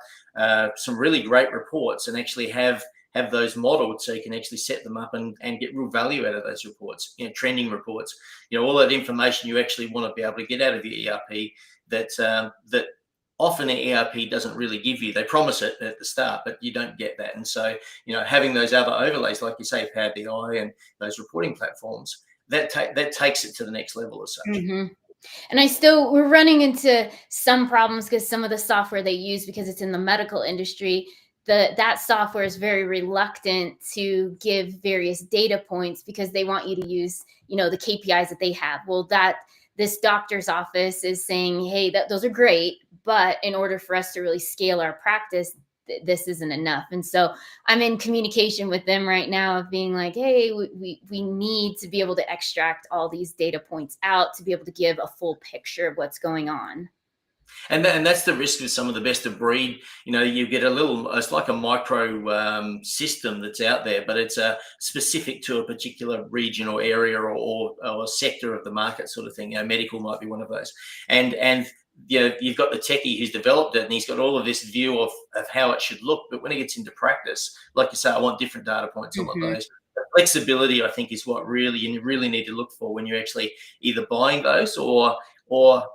some really great reports, and actually have those modeled, so you can actually set them up and get real value out of those reports, trending reports, all that information you actually want to be able to get out of your ERP, that often an ERP doesn't really give you. They promise it at the start, but you don't get that. And so, having those other overlays, like you say, Power BI and those reporting platforms, that takes it to the next level as such.
Mm-hmm. And we're running into some problems because some of the software they use, because it's in the medical industry, that software is very reluctant to give various data points because they want you to use, the KPIs that they have. Well, this doctor's office is saying, hey, those are great, but in order for us to really scale our practice, this isn't enough. And so I'm in communication with them right now of being like, hey, we need to be able to extract all these data points out to be able to give a full picture of what's going on.
And that's the risk with some of the best of breed. You get it's like a micro system that's out there, but it's specific to a particular region or area or a sector of the market, sort of thing. Medical might be one of those. And you've got the techie who's developed it, and he's got all of this view of how it should look. But when it gets into practice, like you say, I want different data points. I want those. The flexibility, I think, is what you really need to look for when you're actually either buying those, or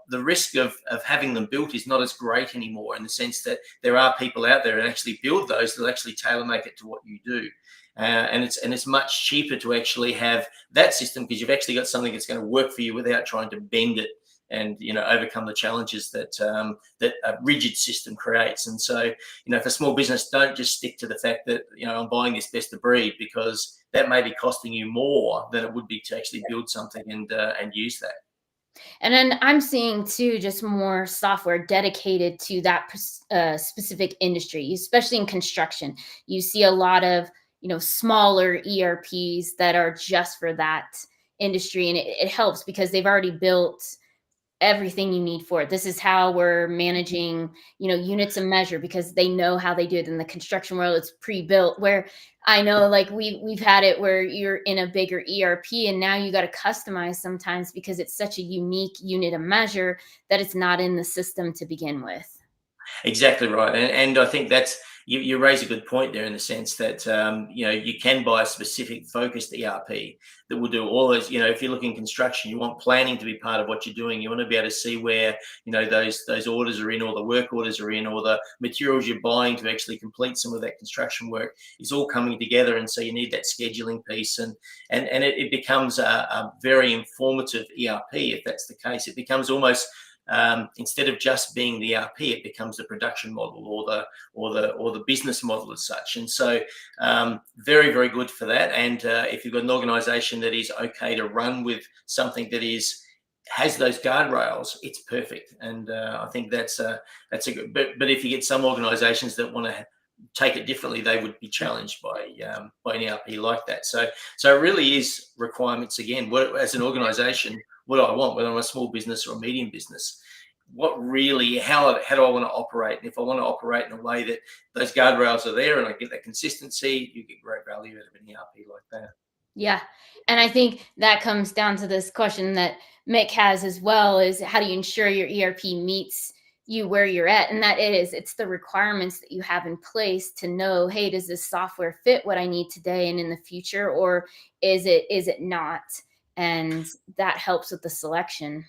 the risk of having them built is not as great anymore, in the sense that there are people out there that actually build those, that actually tailor make it to what you do. And it's much cheaper to actually have that system, because you've actually got something that's going to work for you without trying to bend it and overcome the challenges that a rigid system creates. And so, for small business, don't just stick to the fact that I'm buying this best of breed, because that may be costing you more than it would be to actually build something and use that.
And then I'm seeing too, just more software dedicated to that specific industry, especially in construction. You see a lot of, smaller ERPs that are just for that industry. And it helps because they've already built everything you need for it. This is how we're managing, units of measure, because they know how they do it. In the construction world, it's pre-built, where I know, like, we've had it where you're in a bigger ERP and now you got to customize sometimes because it's such a unique unit of measure that it's not in the system to begin with.
Exactly right, and I think that's you raise a good point there, in the sense that you can buy a specific focused ERP that will do all those. If you're looking construction, you want planning to be part of what you're doing. You want to be able to see where those orders are in, or the work orders are in, or the materials you're buying to actually complete some of that construction work is all coming together. And so you need that scheduling piece, and it becomes a very informative ERP if that's the case. It becomes almost instead of just being the ERP, it becomes the production model or the business model as such. And so very, very good for that. And if you've got an organization that is okay to run with something that has those guardrails, it's perfect. And I think that's a good. But if you get some organisations that want to take it differently, they would be challenged by an ERP like that. So it really is requirements again. What, as an organisation, what do I want? Whether I'm a small business or a medium business, what really, how do I want to operate? And if I want to operate in a way that those guardrails are there and I get that consistency, you get great value out of an ERP like that.
Yeah. And I think that comes down to this question that Mick has as well, is how do you ensure your ERP meets you where you're at? And it's the requirements that you have in place to know, hey, does this software fit what I need today and in the future, or is it not? And that helps with the selection.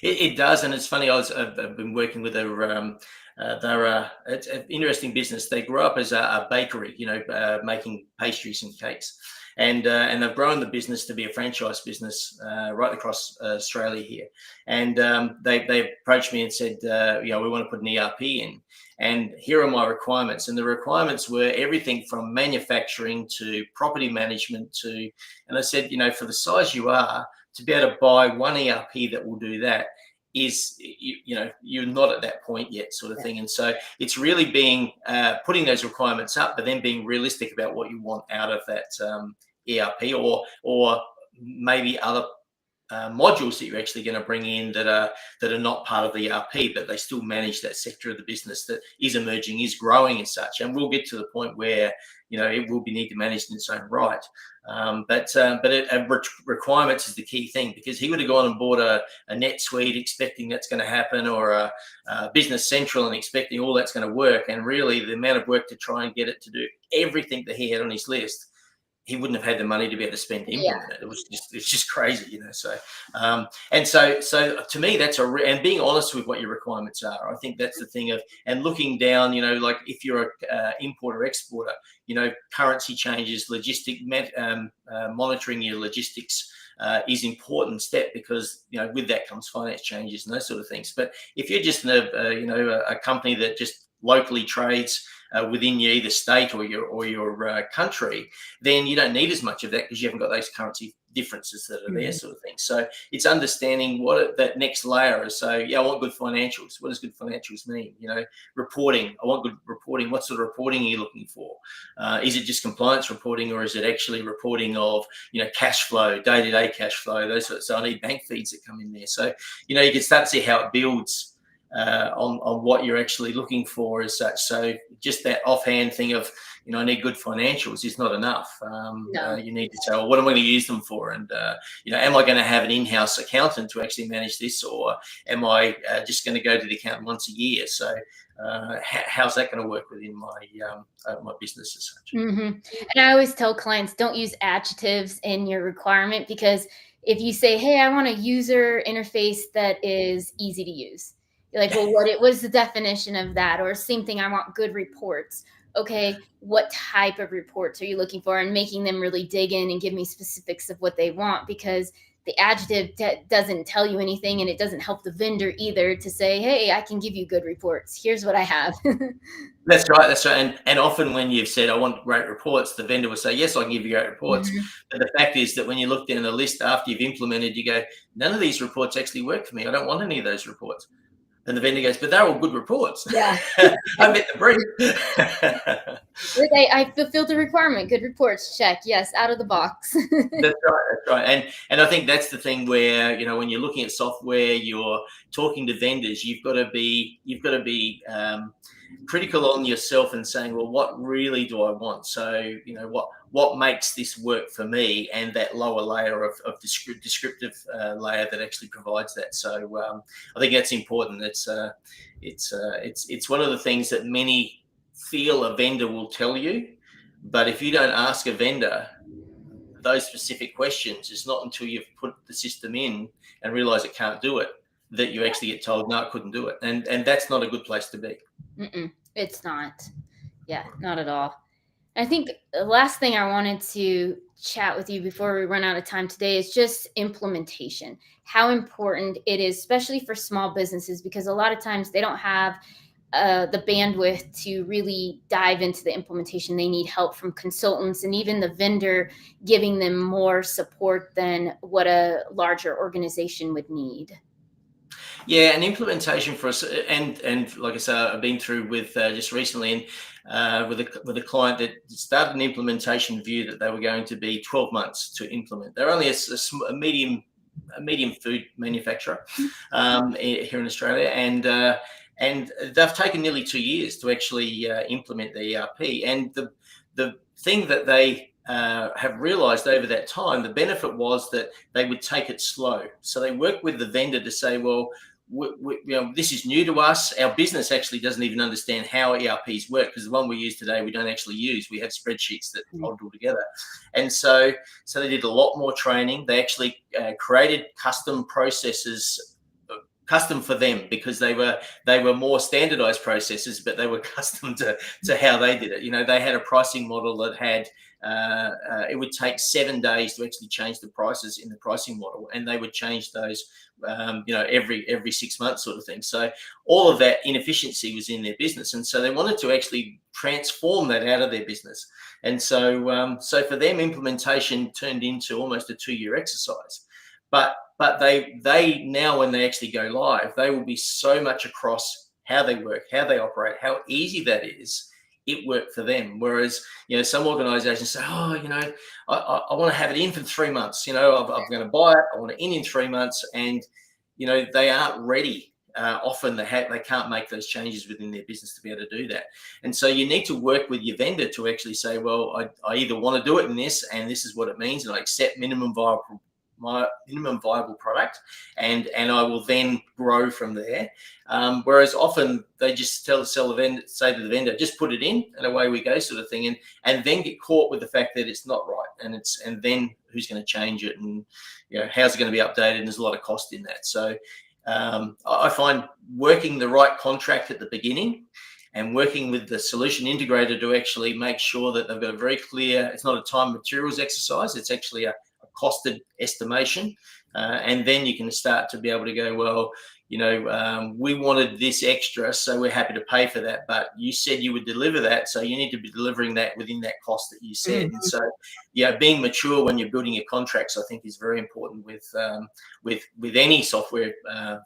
It does, and it's funny. I've been working with it's an interesting business. They grew up as a bakery, making pastries and cakes, and they've grown the business to be a franchise business right across Australia here. And they approached me and said, we want to put an ERP in, and here are my requirements. And the requirements were everything from manufacturing to property management and I said, for the size you are, to be able to buy one ERP that will do that is, you're not at that point yet, sort of thing. And so it's really being putting those requirements up, but then being realistic about what you want out of that ERP, or maybe other modules that you're actually going to bring in that are not part of the ERP, but they still manage that sector of the business that is emerging, is growing and such. And we'll get to the point where it will be need to manage in its own right. But requirements is the key thing, because he would have gone and bought a NetSuite expecting that's going to happen, or a Business Central and expecting all that's going to work. And really, the amount of work to try and get it to do everything that he had on his list, he wouldn't have had the money to be able to spend to implement it. It's just crazy, So to me, that's and being honest with what your requirements are. I think that's the thing and looking down, like if you're a importer exporter, currency changes, monitoring your logistics is important step, because with that comes finance changes and those sort of things. But if you're just a company that just locally trades within your either state or your country, then you don't need as much of that, because you haven't got those currency differences that are there, sort of thing. So it's understanding what that next layer is. So I want good financials. What does good financials mean? Reporting. I want good reporting. What sort of reporting are you looking for? Is it just compliance reporting, or is it actually reporting of cash flow, day-to-day cash flow, those sorts? So I need bank feeds that come in there. So you can start to see how it builds on what you're actually looking for as such. So just that offhand thing of, I need good financials is not enough.
No.
You need to say, well, what am I going to use them for? And, am I going to have an in-house accountant to actually manage this? Or am I just going to go to the accountant once a year? So how's that going to work within my business as such?
Mm-hmm. And I always tell clients, don't use adjectives in your requirement, because if you say, hey, I want a user interface that is easy to use, you're like, well, what was the definition of that? Or same thing, I want good reports. Okay, what type of reports are you looking for? And making them really dig in and give me specifics of what they want, because the adjective doesn't tell you anything, and it doesn't help the vendor either to say, hey, I can give you good reports. Here's what I have.
That's right. And often when you've said, I want great reports, the vendor will say, yes, I can give you great reports. Mm-hmm. But the fact is that when you look down the list after you've implemented, you go, none of these reports actually work for me. I don't want any of those reports. And the vendor goes, but they're all good reports.
Yeah.
I met the brief.
I fulfilled the requirement. Good reports. Check. Yes. Out of the box.
That's right. And I think that's the thing where, when you're looking at software, you're talking to vendors, you've got to be critical on yourself and saying, well, what really do I want? So, what makes this work for me, and that lower layer of descriptive layer that actually provides that. So I think that's important. It's one of the things that many feel a vendor will tell you, but if you don't ask a vendor those specific questions, it's not until you've put the system in and realize it can't do it that you actually get told, no, it couldn't do it. And that's not a good place to be.
It's not. Yeah, not at all. I think the last thing I wanted to chat with you before we run out of time today is just implementation. How important it is, especially for small businesses, because a lot of times they don't have the bandwidth to really dive into the implementation. They need help from consultants and even the vendor giving them more support than what a larger organization would need.
Yeah, and implementation for us, and like I say, I've been through with just recently, and with a client that started an implementation view that they were going to be 12 months to implement. They're only a medium food manufacturer here in Australia, and they've taken nearly 2 years to actually implement the ERP. And the thing that they have realised over that time, the benefit was that they would take it slow. So they worked with the vendor to say, well, this is new to us. Our business actually doesn't even understand how ERPs work, because the one we use today we don't actually use. We have spreadsheets that hold it all together, and so they did a lot more training. They actually created custom processes, custom for them, because they were more standardized processes, but they were custom to how they did it. They had a pricing model that had it would take 7 days to actually change the prices in the pricing model, and they would change those every 6 months, sort of thing. So all of that inefficiency was in their business, and so they wanted to actually transform that out of their business. And so for them, implementation turned into almost a 2-year exercise. But they now, when they actually go live, they will be so much across how they work, how they operate, how easy that is. It worked for them. Whereas, some organizations say, oh, I want to have it in for 3 months. I'm going to buy it. I want it in 3 months. And, they aren't ready. Often they can't make those changes within their business to be able to do that. And so you need to work with your vendor to actually say, well, I either want to do it in this, and this is what it means, and I accept my minimum viable product, and I will then grow from there. Whereas often they just say to the vendor, just put it in and away we go, sort of thing, and then get caught with the fact that it's not right, and then who's going to change it, and how's it going to be updated, and there's a lot of cost in that. So I find working the right contract at the beginning and working with the solution integrator to actually make sure that they've got a very clear, it's not a time materials exercise, it's actually a costed estimation, and then you can start to be able to go, well, we wanted this extra, so we're happy to pay for that, but you said you would deliver that, so you need to be delivering that within that cost that you said. And so being mature when you're building your contracts, I think, is very important with any software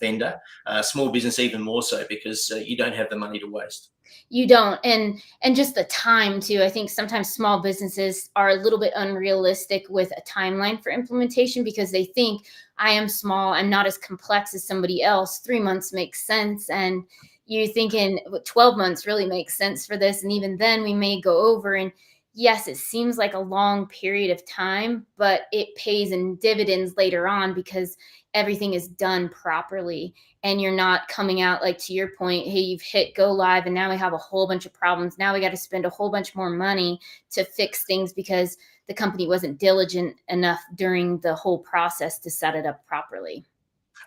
vendor, small business even more so, because you don't have the money to waste.
You don't. And just the time too. I think sometimes small businesses are a little bit unrealistic with a timeline for implementation, because they think, I am small, I'm not as complex as somebody else, 3 months makes sense, and you're thinking 12 months really makes sense for this, and even then we may go over. And yes, it seems like a long period of time, but it pays in dividends later on, because everything is done properly, and you're not coming out, like, to your point, hey, you've hit go live and now we have a whole bunch of problems. Now we got to spend a whole bunch more money to fix things because the company wasn't diligent enough during the whole process to set it up properly.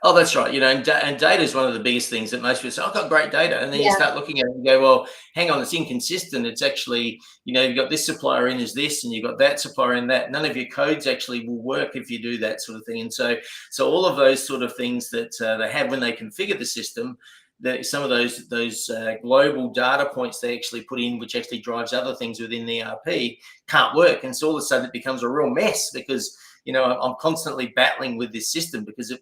Oh, that's right. And data is one of the biggest things that most people say, I've got great data. And then you
Yeah.
start looking at it and go, well, hang on, it's inconsistent. It's actually, you've got this supplier in as this, and you've got that supplier in that. None of your codes actually will work if you do that sort of thing. And so all of those sort of things that they have when they configure the system, that some of those global data points they actually put in, which actually drives other things within the ERP, can't work. And so all of a sudden it becomes a real mess, because, I'm constantly battling with this system because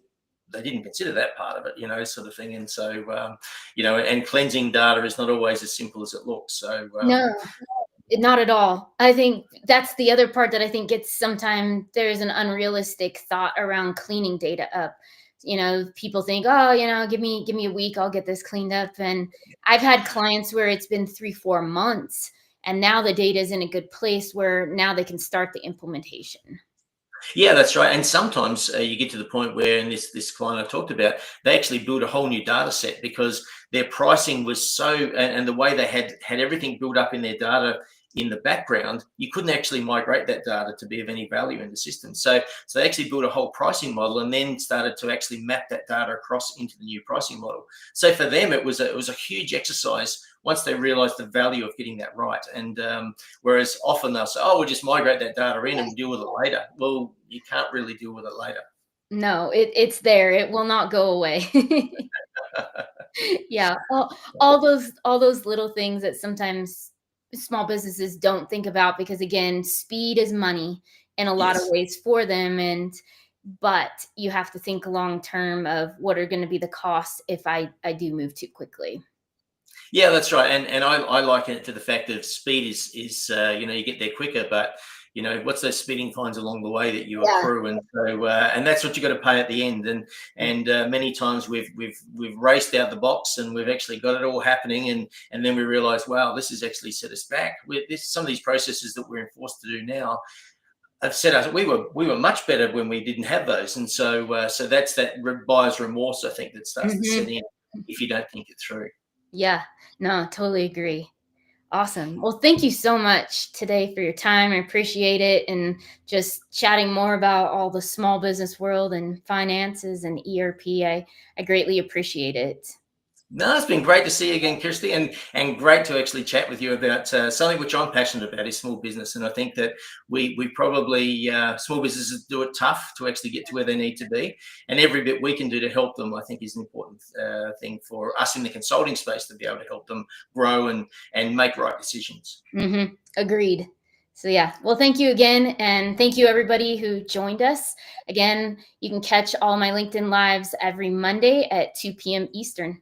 they didn't consider that part of it, sort of thing. And so, and cleansing data is not always as simple as it looks. So,
No, not at all. I think that's the other part that I think gets, sometimes there's an unrealistic thought around cleaning data up. People think, oh, give me a week, I'll get this cleaned up. And I've had clients where it's been 3-4 months, and now the data is in a good place where now they can start the implementation.
yeah, that's right. And sometimes you get to the point where, in this client I talked about, they actually built a whole new data set, because their pricing was so, and the way they had everything built up in their data in the background, you couldn't actually migrate that data to be of any value in the system. So they actually built a whole pricing model, and then started to actually map that data across into the new pricing model. So for them, it was a huge exercise once they realize the value of getting that right. And whereas often they'll say, oh, we'll just migrate that data in and deal with it later. Well, you can't really deal with it later.
No, it's there. It will not go away. Yeah, all those little things that sometimes small businesses don't think about, because again, speed is money in a lot of
Yes.
ways for them, but you have to think long term of what are going to be the costs if I do move too quickly.
Yeah, that's right. And I liken it to the fact that speed is you know, you get there quicker, but you know, what's those speeding fines along the way that you
Yeah.
accrue, and so and that's what you got to pay at the end. And many times we've raced out the box and we've actually got it all happening, and then we realize, wow, this has actually set us back. With this, some of these processes that we're enforced to do now have set us. We were much better when we didn't have those, and so that's that buyer's remorse, I think, that starts to set
Mhm.
in if you don't think it through.
Yeah. No, totally agree. Awesome. Well, thank you so much today for your time. I appreciate it. And just chatting more about all the small business world and finances and ERP. I greatly appreciate it.
No, it's been great to see you again, Kirsty, and great to actually chat with you about something which I'm passionate about, is small business. And I think that we probably small businesses do it tough to actually get to where they need to be, and every bit we can do to help them, I think, is an important thing for us in the consulting space to be able to help them grow and make right decisions.
Agreed. So, yeah. Well, thank you again. And thank you, everybody who joined us. Again, you can catch all my LinkedIn lives every Monday at 2 p.m. Eastern.